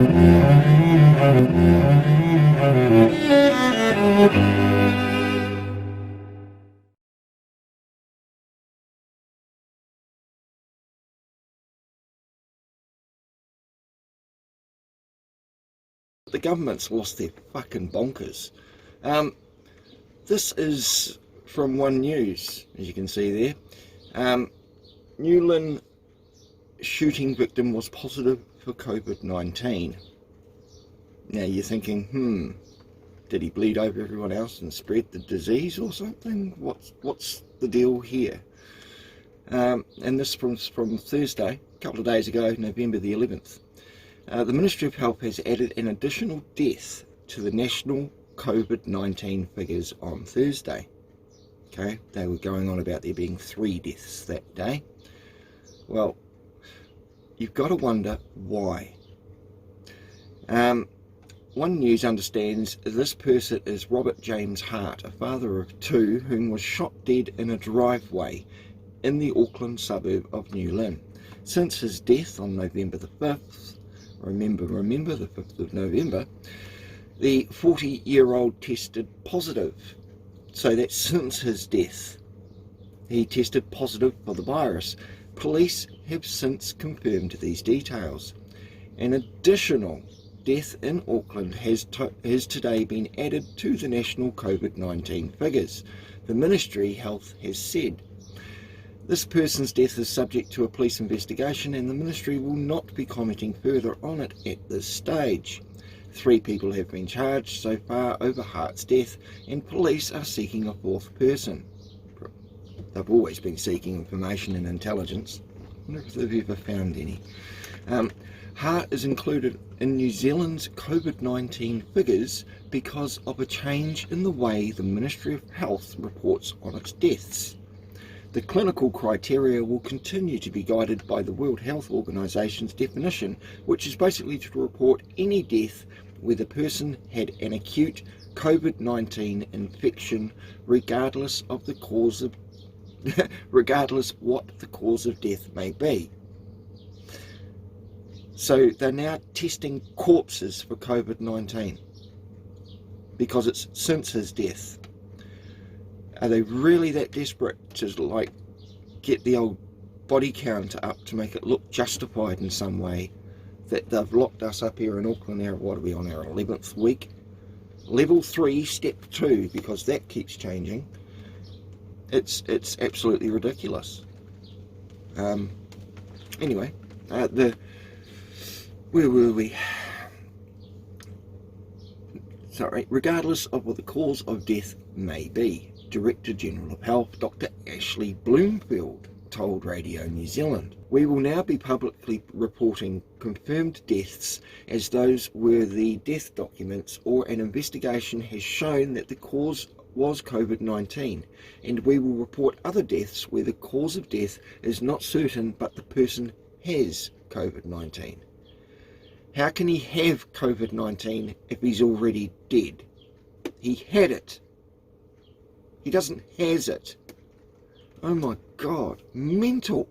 The government's lost their fucking bonkers. This is from One News, as you can see there. Newlyn shooting victim was positive for COVID-19. Now you're thinking, did he bleed over everyone else and spread the disease or something? What's the deal here? And this from Thursday, a couple of days ago, November the 11th. The Ministry of Health has added an additional death to the national COVID-19 figures on Thursday. Okay, they were going on about there being 3 deaths that day. Well, you've got to wonder why. One News understands this person is Robert James Hart, a father of 2 whom was shot dead in a driveway in the Auckland suburb of Newlyn. Since his death on November the 5th, remember the 5th of November, the 40-year-old tested positive. So that's since his death. He tested positive for the virus. Police have since confirmed these details. An additional death in Auckland has today been added to the national COVID-19 figures, the Ministry of Health has said. This person's death is subject to a police investigation and the Ministry will not be commenting further on it at this stage. 3 people have been charged so far over Hart's death and police are seeking a 4th person. They've always been seeking information and intelligence. I wonder if they've ever found any. Hart is included in New Zealand's COVID-19 figures because of a change in the way the Ministry of Health reports on its deaths. The clinical criteria will continue to be guided by the World Health Organization's definition, which is basically to report any death where the person had an acute COVID-19 infection, regardless what the cause of death may be. So they're now testing corpses for COVID-19 because it's since his death. Are they really that desperate to like get the old body count up to make it look justified in some way that they've locked us up here in Auckland now? What are we on, our 11th week? Level 3, step 2, because that keeps changing. It's absolutely ridiculous. Anyway, where were we? Sorry, regardless of what the cause of death may be, Director General of Health, Dr. Ashley Bloomfield, told Radio New Zealand. We will now be publicly reporting confirmed deaths as those were the death documents or an investigation has shown that the cause was COVID-19, and we will report other deaths where the cause of death is not certain but the person has COVID-19. How can he have COVID-19 if he's already dead? He had it. He doesn't has it. Oh my God, mental.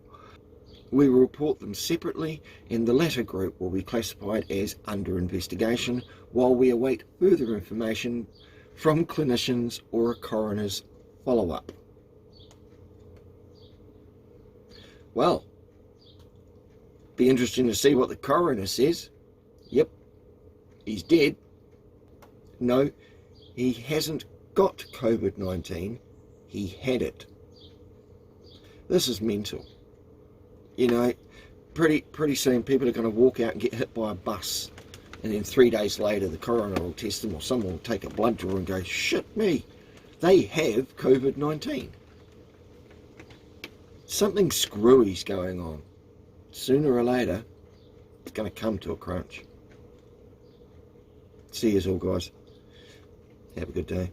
We will report them separately and the latter group will be classified as under investigation while we await further information from clinicians or a coroner's follow-up. Well, be interesting to see what the coroner says. Yep, he's dead. No, he hasn't got COVID-19, he had it. This is mental. You know, pretty soon people are going to walk out and get hit by a bus, and then 3 days later the coroner will test them or someone will take a blood draw and go, shit me, they have COVID-19. Something screwy's going on. Sooner or later it's going to come to a crunch. See you all, guys. Have a good day.